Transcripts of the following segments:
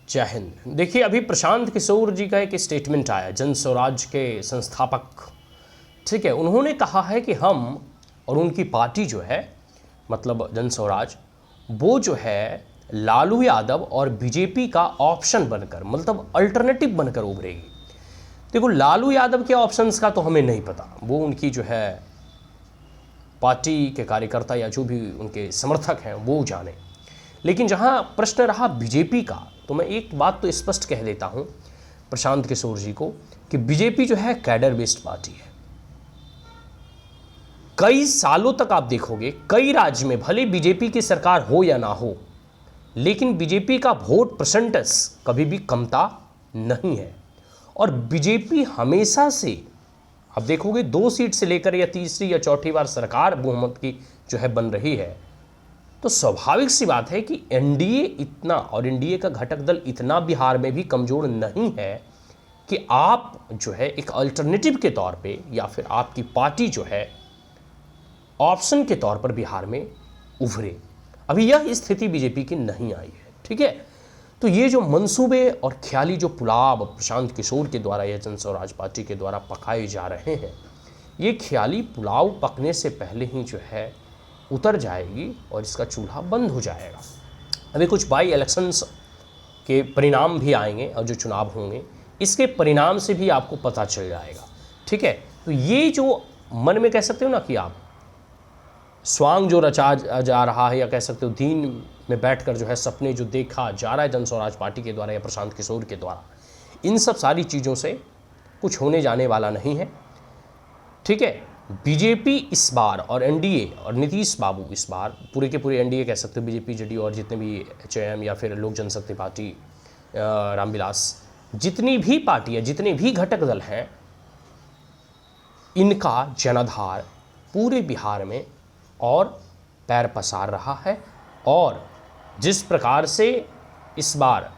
जय हिंद। देखिए, अभी प्रशांत किशोर जी का एक स्टेटमेंट आया, जन स्वराज के संस्थापक, ठीक है। उन्होंने कहा है कि हम और उनकी पार्टी जो है, मतलब जन स्वराज, वो जो है लालू यादव और बीजेपी का ऑप्शन बनकर, मतलब अल्टरनेटिव बनकर उभरेगी। देखो, लालू यादव के ऑप्शंस का तो हमें नहीं पता, वो उनकी जो है पार्टी के कार्यकर्ता या जो भी उनके समर्थक हैं वो जाने। लेकिन जहां प्रश्न रहा बीजेपी का, तो मैं एक बात तो स्पष्ट कह देता हूं प्रशांत किशोर जी को कि बीजेपी जो है कैडर बेस्ड पार्टी है। कई सालों तक आप देखोगे, कई राज्य में भले बीजेपी की सरकार हो या ना हो, लेकिन बीजेपी का वोट परसेंटेज कभी भी कमता नहीं है। और बीजेपी हमेशा से, आप देखोगे 2 सीट से लेकर या तीसरी या चौथी बार सरकार बहुमत की जो है बन रही है, तो स्वाभाविक सी बात है कि एनडीए इतना, और एनडीए का घटक दल इतना बिहार में भी कमजोर नहीं है कि आप जो है एक अल्टरनेटिव के तौर पे या फिर आपकी पार्टी जो है ऑप्शन के तौर पर बिहार में उभरे। अभी यह स्थिति बीजेपी की नहीं आई है, ठीक है। तो ये जो मंसूबे और ख्याली जो पुलाव प्रशांत किशोर के द्वारा या जन स्वराज पार्टी के द्वारा पकाए जा रहे हैं, ये ख्याली पुलाव पकने से पहले ही जो है उतर जाएगी और इसका चूल्हा बंद हो जाएगा। अभी कुछ बाई इलेक्शंस के परिणाम भी आएंगे और जो चुनाव होंगे इसके परिणाम से भी आपको पता चल जाएगा, ठीक है। तो ये जो मन में कह सकते हो ना कि आप स्वांग जो रचा जा रहा है, या कह सकते हो दीन में बैठकर जो है सपने जो देखा जा रहा है जन स्वराज पार्टी के द्वारा या प्रशांत किशोर के द्वारा, इन सब सारी चीज़ों से कुछ होने जाने वाला नहीं है, ठीक है। बीजेपी इस बार और एनडीए और नीतीश बाबू इस बार, पूरे के पूरे एनडीए कह सकते हो, बीजेपी जेडीयू और जितने भी एचएम या फिर लोक जनशक्ति पार्टी, रामविलास, जितनी भी पार्टियाँ, जितने भी घटक दल हैं, इनका जनाधार पूरे बिहार में और पैर पसार रहा है। और जिस प्रकार से इस बार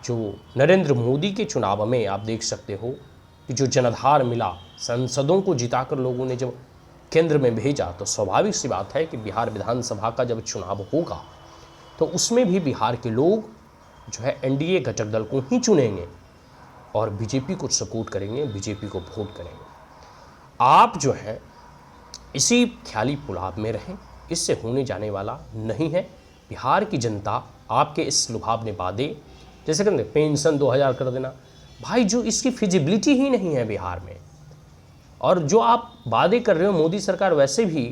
जो नरेंद्र मोदी के चुनाव में आप देख सकते हो कि जो जनाधार मिला, सांसदों को जिताकर लोगों ने जब केंद्र में भेजा, तो स्वाभाविक सी बात है कि बिहार विधानसभा का जब चुनाव होगा तो उसमें भी बिहार के लोग जो है एनडीए घटक दल को ही चुनेंगे और बीजेपी को सपोर्ट करेंगे, बीजेपी को वोट करेंगे। आप जो है इसी ख्याली पुलाव में रहें, इससे होने जाने वाला नहीं है। बिहार की जनता आपके इस लुभावने वादे, जैसे कहते हैं पेंशन 2000 कर देना, भाई जो इसकी फिजिबिलिटी ही नहीं है बिहार में, और जो आप वादे कर रहे हो मोदी सरकार वैसे भी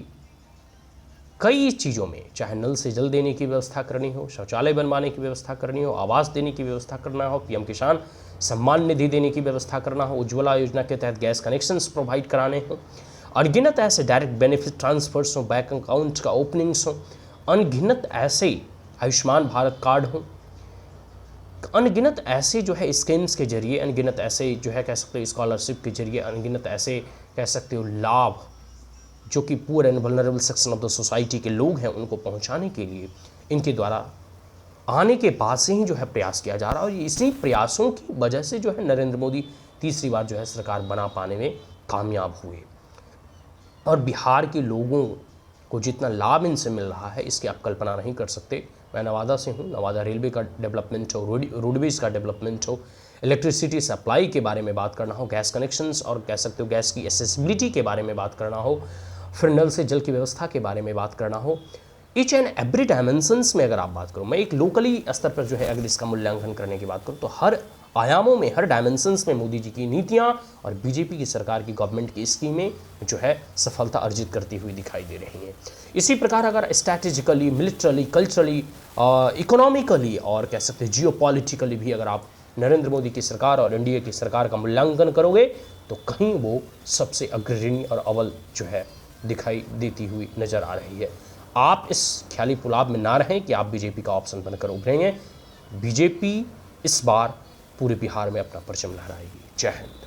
कई चीज़ों में, चाहे नल से जल देने की व्यवस्था करनी हो, शौचालय बनवाने की व्यवस्था करनी हो, आवास देने की व्यवस्था करना हो, पीएम किसान सम्मान निधि देने की व्यवस्था करना हो, उज्ज्वला योजना के तहत गैस कनेक्शंस प्रोवाइड कराने हो, अनगिनत ऐसे डायरेक्ट बेनिफिट ट्रांसफर्स हो, बैंक अकाउंट का ओपनिंग्स हो, अनगिनत ऐसे आयुष्मान भारत कार्ड हो, अनगिनत ऐसे जो है स्कीम्स के जरिए, अनगिनत ऐसे जो है कह सकते हो स्कॉलरशिप के जरिए, अनगिनत ऐसे कह सकते हो लाभ जो कि poor and vulnerable section of the society के लोग हैं उनको पहुंचाने के लिए इनके द्वारा आने के बाद से ही जो है प्रयास किया जा रहा है। और इसी प्रयासों की वजह से जो है नरेंद्र मोदी तीसरी बार जो है सरकार बना पाने में कामयाब हुए। और बिहार के लोगों को जितना लाभ इनसे मिल रहा है इसकी आप कल्पना नहीं कर सकते। मैं नवादा से हूँ, नवादा रेलवे का डेवलपमेंट हो, रोडवेज का डेवलपमेंट हो, इलेक्ट्रिसिटी सप्लाई के बारे में बात करना हो, गैस कनेक्शंस और कह सकते हो गैस की एसेसिबिलिटी के बारे में बात करना हो, फिर नल से जल की व्यवस्था के बारे में बात करना हो, ईच एंड एवरी डायमेंशंस में अगर आप बात करो, मैं एक लोकली स्तर पर जो है अगर इसका मूल्यांकन करने की बात करूँ तो हर आयामों में, हर डायमेंशंस में मोदी जी की नीतियां और बीजेपी की सरकार की गवर्नमेंट की स्कीमें जो है सफलता अर्जित करती हुई दिखाई दे रही हैं। इसी प्रकार अगर स्ट्रैटेजिकली, मिलिट्रली, कल्चरली, इकोनॉमिकली और कह सकते हैं जियोपॉलिटिकली भी अगर आप नरेंद्र मोदी की सरकार और एनडीए की सरकार का मूल्यांकन करोगे तो कहीं वो सबसे अग्रणी और अव्वल जो है दिखाई देती हुई नजर आ रही है। आप इस ख्याली पुलाव में ना रहें कि आप बीजेपी का ऑप्शन बनकर उभरेंगे। बीजेपी इस बार पूरे बिहार में अपना परचम लहराएगी। जय हिंद।